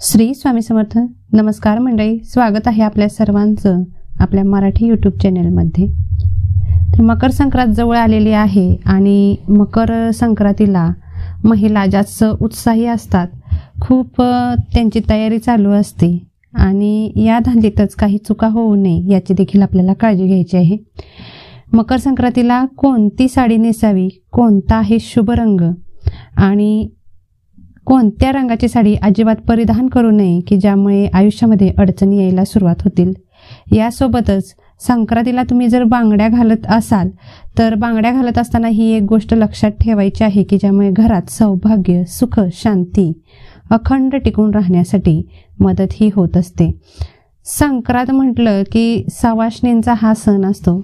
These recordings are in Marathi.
श्री स्वामी समर्थ. नमस्कार मंडळी, स्वागत आहे आपल्या सर्वांचं आपल्या मराठी यूट्यूब चॅनलमध्ये. तर मकर संक्रांत जवळ आलेली आहे आणि मकर संक्रांतीला महिला जास्त उत्साही असतात. खूप त्यांची तयारी चालू असते आणि या धांदलीतच काही चुका होऊ नये याची देखील आपल्याला काळजी घ्यायची आहे. मकर संक्रांतीला कोणती साडी नेसावी, कोणता आहे शुभ रंग आणि कोणत्या रंगाची साडी अजिबात परिधान करू नये की ज्यामुळे आयुष्यामध्ये अडचणी यायला सुरुवात होतील. यासोबतच संक्रांतीला तुम्ही जर बांगड्या घालत असाल तर बांगड्या घालत असताना ही एक गोष्ट लक्षात ठेवायची आहे की ज्यामुळे घरात सौभाग्य, सुख, शांती अखंड टिकून राहण्यासाठी मदत ही होत असते. संक्रांत म्हटलं की सवाष्णींचा हा सण असतो.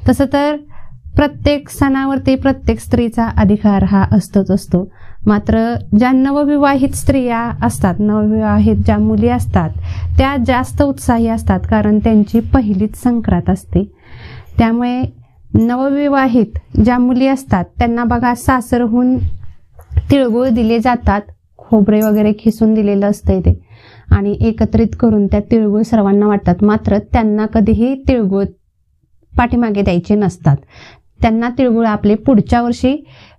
तसं तर प्रत्येक सणावरती प्रत्येक स्त्रीचा अधिकार हा असतो. मात्र ज्या नवविवाहित स्त्रिया असतात, नवविवाहित ज्या मुली असतात त्या जास्त उत्साही असतात, कारण त्यांची पहिलीच संक्रांत असते. त्यामुळे नवविवाहित ज्या मुली असतात त्यांना बघा सासरहून तिळगुळ दिले जातात. खोबरे वगैरे खिसून दिलेलं असतंय ते आणि एकत्रित करून त्या तिळगुळ सर्वांना वाटतात. मात्र त्यांना कधीही तिळगुळ पाठीमागे द्यायचे नसतात. त्यांना तिळगुळ आपले पुढच्या वर्षी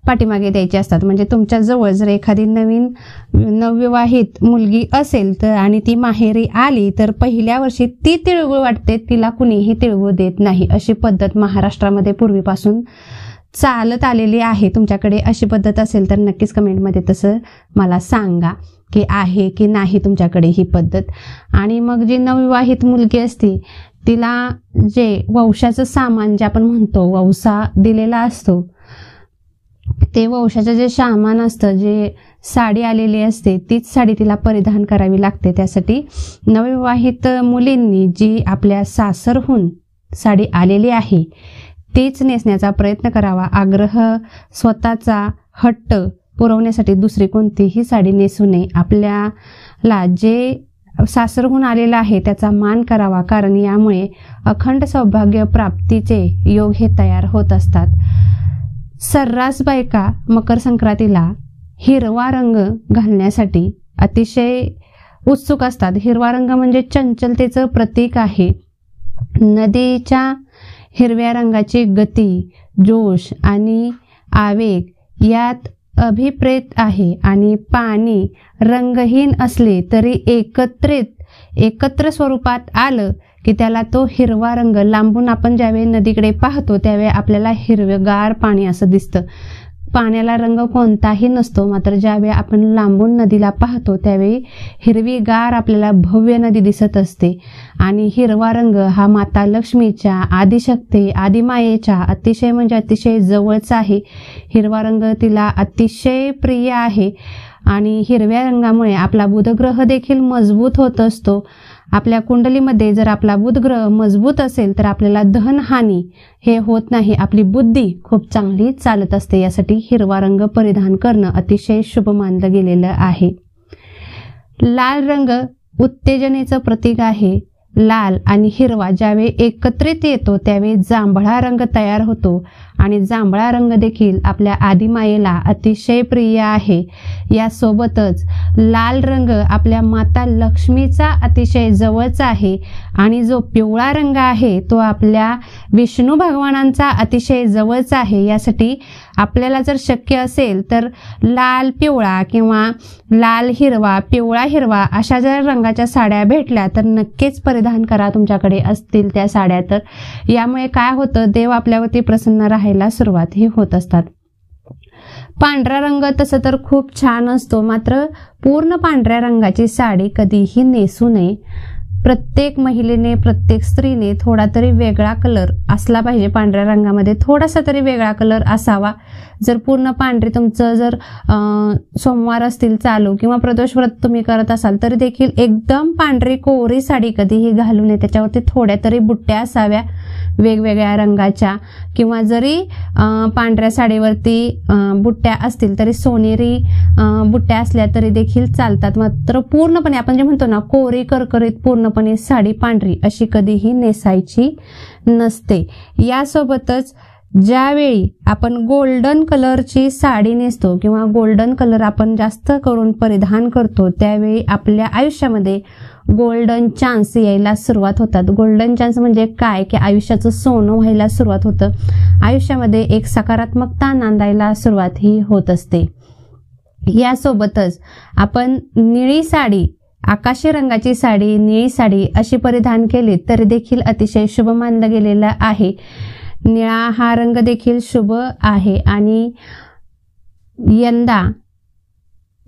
पाठीमागे द्यायचे असतात. म्हणजे तुमच्या जवळ जर एखादी नवीन नवविवाहित मुलगी असेल तर आणि ती माहेरी आली तर पहिल्या वर्षी ती तिळगुळ वाटते, तिला कुणीही तिळगुळ देत नाही. अशी पद्धत महाराष्ट्रामध्ये पूर्वीपासून चालत आलेली आहे. तुमच्याकडे अशी पद्धत असेल तर नक्कीच कमेंटमध्ये तसं मला सांगा की आहे की नाही तुमच्याकडे ही पद्धत. आणि मग जी नवविवाहित मुलगी असते तिला जे वंशाचं सामान जे आपण म्हणतो वंसा दिलेला असतो, ते वंशाचं जे सामान असतं, जे साडी आलेली असते तीच साडी तिला परिधान करावी लागते. त्यासाठी नवविवाहित मुलींनी जी आपल्या सासरहून साडी आलेली आहे तीच नेसण्याचा प्रयत्न करावा. आग्रह, स्वतःचा हट्ट पुरवण्यासाठी दुसरी कोणतीही साडी नेसू नये. आपल्याला जे सासरहून आलेला आहे त्याचा मान करावा, कारण यामुळे अखंड सौभाग्य प्राप्तीचे योग हे तयार होत असतात. सर्रास बायका मकर संक्रांतीला हिरवा रंग घालण्यासाठी अतिशय उत्सुक असतात. हिरवा रंग म्हणजे चंचलतेचं प्रतीक आहे. नदीच्या हिरव्या रंगाची गती, जोश आणि आवेग यात अभिप्रेत आहे आणि पाणी रंगहीन असले तरी एकत्र स्वरूपात आलं की त्याला तो हिरवा रंग, लांबून आपण ज्यावेळी नदीकडे पाहतो त्यावेळी आपल्याला हिरवेगार पाणी असं दिसतं. पाण्याला रंग कोणताही नसतो, मात्र ज्यावेळी आपण लांबून नदीला पाहतो त्यावेळी हिरवीगार आपल्याला भव्य नदी दिसत असते. आणि हिरवा रंग हा माता लक्ष्मीच्या, आदिशक्ती, आदिमायेच्या अतिशय म्हणजे अतिशय जवळचा आहे. हिरवा रंग तिला अतिशय प्रिय आहे आणि हिरव्या रंगामुळे आपला बुधग्रह देखील मजबूत होत असतो. आपल्या कुंडलीमध्ये जर आपला बुधग्रह मजबूत असेल तर आपल्याला धनहानी हे होत नाही. आपली बुद्धी खूप चांगली चालत असते. यासाठी हिरवा रंग परिधान करणं अतिशय शुभ मानलं गेलेलं आहे. लाल रंग उत्तेजनेचं प्रतीक आहे. लाल आणि हिरवा ज्यावेळी एकत्रित येतो त्यावेळी जांभळा रंग तयार होतो आणि जांभळा रंग देखील आपल्या आदिमायेला अतिशय प्रिय आहे. यासोबतच लाल रंग आपल्या माता लक्ष्मीचा अतिशय जवळचा आहे आणि जो पिवळा रंग आहे तो आपल्या विष्णू भगवानांचा अतिशय जवळचा आहे. यासाठी आपल्याला जर शक्य असेल तर लाल पिवळा किंवा लाल हिरवा, पिवळा हिरवा अशा जर रंगाच्या साड्या भेटल्या तर नक्कीच परिधान करा तुमच्याकडे असतील त्या साड्या. तर यामुळे काय होतं, देव आपल्यावरती प्रसन्न राहायला सुरुवात ही होत असतात. पांढरा रंग तसं तर खूप छान असतो, मात्र पूर्ण पांढऱ्या रंगाची साडी कधीही नेसू नये. प्रत्येक महिलेने, प्रत्येक स्त्रीने थोडा तरी वेगळा कलर असला पाहिजे. पांढऱ्या रंगामध्ये थोडासा तरी वेगळा कलर असावा. जर पूर्ण पांढरे तुमचं जर सोमवार असतील चालू किंवा प्रदोष व्रत तुम्ही करत असाल तरी देखील एकदम पांढरी कोरी साडी कधीही घालू नये. त्याच्यावरती थोड्या तरी बुट्ट्या असाव्या वेगवेगळ्या रंगाच्या, किंवा जरी पांढऱ्या साडीवरती बुट्ट्या असतील तरी सोनेरी बुट्ट्या असल्या तरी देखील चालतात. मात्र पूर्णपणे आपण जे म्हणतो ना कोरी करकरीत पूर्णपणे साडी पांढरी अशी कधीही नेसायची नसते. यासोबतच ज्यावेळी आपण गोल्डन कलरची साडी नेसतो किंवा गोल्डन कलर आपण जास्त करून परिधान करतो, त्यावेळी आपल्या आयुष्यामध्ये गोल्डन चान्स यायला सुरुवात होतात. गोल्डन चान्स म्हणजे काय, की आयुष्याचं सोनं व्हायला सुरुवात होतं. आयुष्यामध्ये एक सकारात्मकता नांदायला सुरुवात ही होत असते. यासोबतच आपण निळी साडी, आकाशी रंगाची साडी, निळी साडी अशी परिधान केली तरी देखील अतिशय शुभ मानलं गेलेलं आहे. निळा हा रंग देखील शुभ आहे. आणि यंदा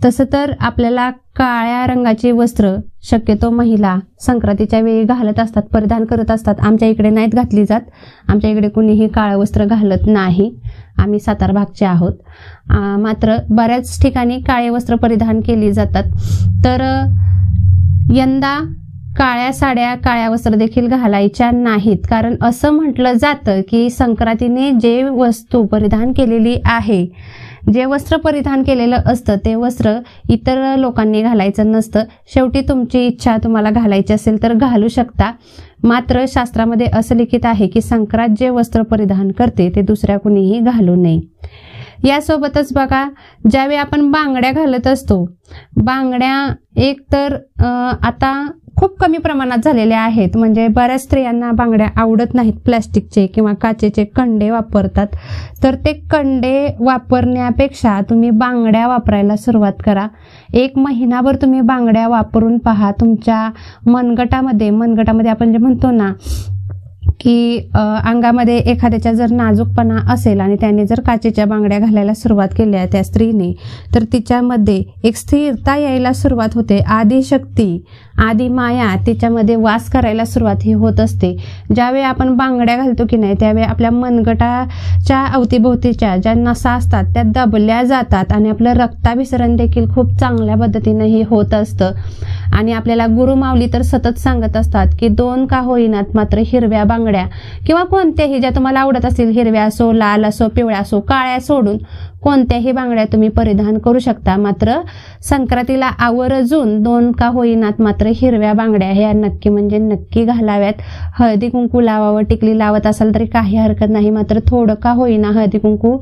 तसं तर आपल्याला काळ्या रंगाची वस्त्र शक्यतो महिला संक्रांतीच्या वेळी घालत असतात, परिधान करत असतात. आमच्या इकडे नाहीत घातली जात. आमच्या इकडे कुणीही काळं वस्त्र घालत नाही. आम्ही सातारा भागचे आहोत. मात्र बऱ्याच ठिकाणी काळे वस्त्र परिधान केली जातात. तर यंदा काळ्या साड्या, काळ्या वस्त्र देखील घालायच्या नाहीत. कारण असं म्हटलं जातं की संक्रांतीने जे वस्तू परिधान केलेली आहे, जे वस्त्र परिधान केलेलं असतं ते वस्त्र इतर लोकांनी घालायचं नसतं. शेवटी तुमची इच्छा, तुम्हाला घालायची असेल तर घालू शकता. मात्र शास्त्रामध्ये असं लिखित आहे की संक्रांत जे वस्त्र परिधान करते ते दुसऱ्या कुणीही घालू नये. यासोबतच बघा, ज्यावेळी आपण बांगड्या घालत असतो, बांगड्या एक तर आता खूप कमी प्रमाणात झालेल्या आहेत. म्हणजे बऱ्याच स्त्रियांना बांगड्या आवडत नाहीत. प्लॅस्टिकचे किंवा काचेचे कंडे वापरतात. तर ते कंडे वापरण्यापेक्षा तुम्ही बांगड्या वापरायला सुरुवात करा. 1 महिनाभर तुम्ही बांगड्या वापरून पहा. तुमच्या मनगटामध्ये आपण जे म्हणतो ना की अंगामध्ये एखाद्याच्या जर नाजूकपणा असेल आणि त्याने जर काचेच्या बांगड्या घालायला सुरुवात केल्या त्या स्त्रीने, तर तिच्यामध्ये एक स्थिरता यायला सुरुवात होते. आदिशक्ती, आदी माया तिच्यामध्ये वास करायला सुरुवात ही होत असते. ज्यावेळी आपण बांगड्या घालतो की नाही, त्यावेळी आपल्या मनगटाच्या अवतीभोवतीच्या ज्या नसा असतात त्या दबल्या जातात आणि आपलं रक्ताभिसरण देखील खूप चांगल्या पद्धतीनं ही होत असतं. आणि आपल्याला गुरुमाऊली तर सतत सांगत असतात की 2 का होईनात मात्र हिरव्या बांगड्या किंवा कोणत्याही ज्या तुम्हाला आवडत असतील, हिरव्या असो, लाल असो, पिवळ्या असो, काळ्या सोडून कोणत्याही बांगड्या तुम्ही परिधान करू शकता. मात्र संक्रांतीला आवर्जून 2 का होईनात मात्र हिरव्या बांगड्या ह्या नक्की म्हणजे नक्की घालाव्यात. हळदी कुंकू लावावं, टिकली लावत असाल तरी काही हरकत नाही. मात्र थोडं का होईना हळदी कुंकू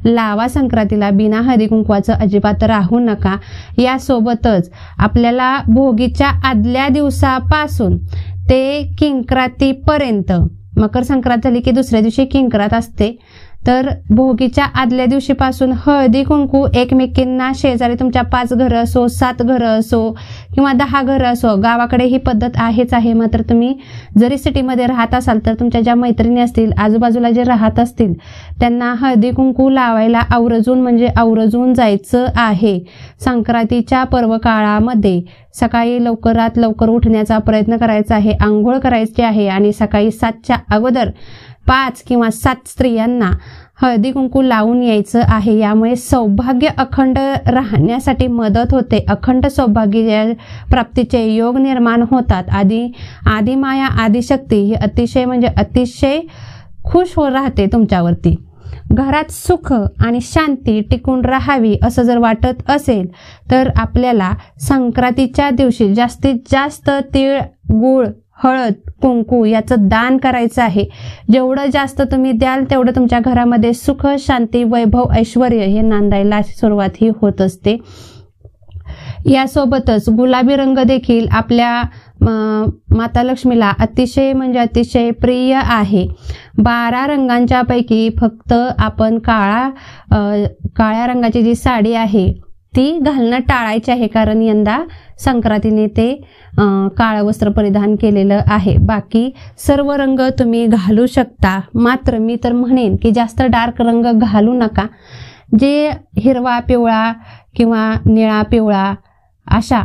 लावा संक्रांतीला. बिना हळदी कुंकवाचं अजिबात राहू नका. यासोबतच आपल्याला भोगीच्या आदल्या दिवसापासून ते किंक्रातीपर्यंत, मकर संक्रांत झाली की दुसऱ्या दिवशी किंक्रात असते, तर भोगीच्या आदल्या दिवशीपासून हळदी कुंकू एकमेकींना, शेजारी तुमच्या 5 घरं असो, 7 घरं असो किंवा 10 घरं असो, गावाकडे ही पद्धत आहेच आहे. मात्र तुम्ही जरी सिटीमध्ये राहत असाल तर तुमच्या ज्या मैत्रिणी असतील, आजूबाजूला जे राहत असतील, त्यांना हळदी कुंकू लावायला आवर्जून जायचं आहे. संक्रांतीच्या पर्व काळामध्ये सकाळी लवकरात लवकर उठण्याचा प्रयत्न करायचा आहे, आंघोळ करायची आहे आणि सकाळी 7च्या अगोदर 5 किंवा 7 स्त्रियांना हळदी कुंकू लावून यायचं आहे. यामुळे सौभाग्य अखंड राहण्यासाठी मदत होते. अखंड सौभाग्य प्राप्तीचे योग निर्माण होतात. आदी माया, आदिशक्ती ही अतिशय खुश राहते तुमच्यावरती. घरात सुख आणि शांती टिकून राहावी असं जर वाटत असेल तर आपल्याला संक्रांतीच्या दिवशी जास्तीत जास्त तीळ, गूळ, हळद, कुंकू याचं दान करायचं आहे. जेवढं जास्त तुम्ही द्याल तेवढं तुमच्या घरामध्ये सुख, शांती, वैभव, ऐश्वर हे नांदायला सुरुवात ही होत असते. यासोबतच गुलाबी रंग देखील आपल्या माता लक्ष्मीला अतिशय प्रिय आहे. 12 रंगांच्या पैकी फक्त आपण काळ्या रंगाची जी साडी आहे ती घालणं टाळायची आहे. कारण यंदा संक्रांतीने ते काळं वस्त्र परिधान केलेलं आहे. बाकी सर्व रंग तुम्ही घालू शकता. मात्र मी तर म्हणेन की जास्त डार्क रंग घालू नका. जे हिरवा पिवळा किंवा निळा पिवळा अशा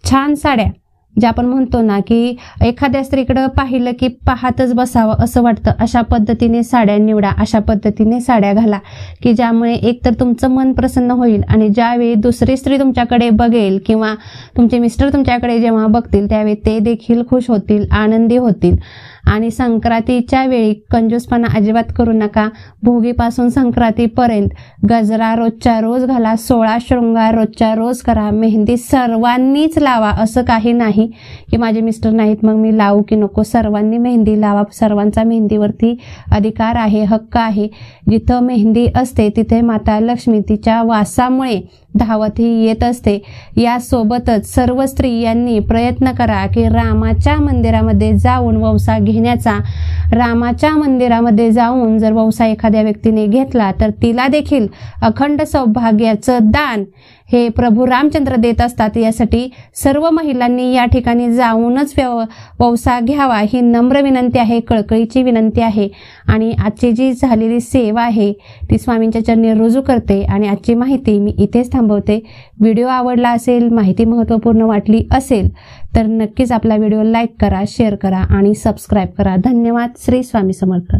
छान साड्या, ज्या आपण म्हणतो ना की एखाद्या स्त्रीकडं पाहिलं की पाहतच बसावं असं वाटतं, अशा पद्धतीने साड्या निवडा. अशा पद्धतीने साड्या घाला की ज्यामुळे एकतर तुमचं मन प्रसन्न होईल आणि ज्यावेळी दुसरी स्त्री तुमच्याकडे बघेल किंवा तुमचे मिस्टर तुमच्याकडे जेव्हा बघतील त्यावेळी ते देखील खुश होतील, आनंदी होतील. आणि संक्रांतीच्या वेळी कंजूसपणा अजिबात करू नका. भोगीपासून संक्रांतीपर्यंत गजरा रोजच्या रोज घाला, 16 शृंगार रोजच्या रोज करा, मेहंदी सर्वांनीच लावा. असं काही नाही की माझे मिस्टर नाहीत मग मी लावू की नको. सर्वांनी मेहंदी लावा. सर्वांचा मेहंदीवरती अधिकार आहे, हक्क आहे. जिथं मेहंदी असते तिथे माता लक्ष्मी तिच्या वासामुळे धावत ही येत असते. यासोबतच सर्व स्त्रियांनी प्रयत्न करा की रामाच्या मंदिरामध्ये जाऊन वौसा घेण्याचा. रामाच्या मंदिरामध्ये जाऊन जर वौसा एखाद्या व्यक्तीने घेतला तर तिला देखील अखंड सौभाग्याचं दान हे प्रभू रामचंद्र देत असतात. यासाठी सर्व महिलांनी या ठिकाणी जाऊनच वौसा घ्यावा ही नम्र विनंती आहे, कळकळीची विनंती आहे. आणि आजची जी झालेली सेवा आहे ती स्वामींच्या चरणी रुजू करते आणि आजची माहिती मी इथेच थांबवते. व्हिडिओ आवडला असेल, माहिती महत्त्वपूर्ण वाटली असेल तर नक्कीच आपला व्हिडिओ लाईक करा, शेअर करा आणि सबस्क्राईब करा. धन्यवाद. श्री स्वामी समर्थ.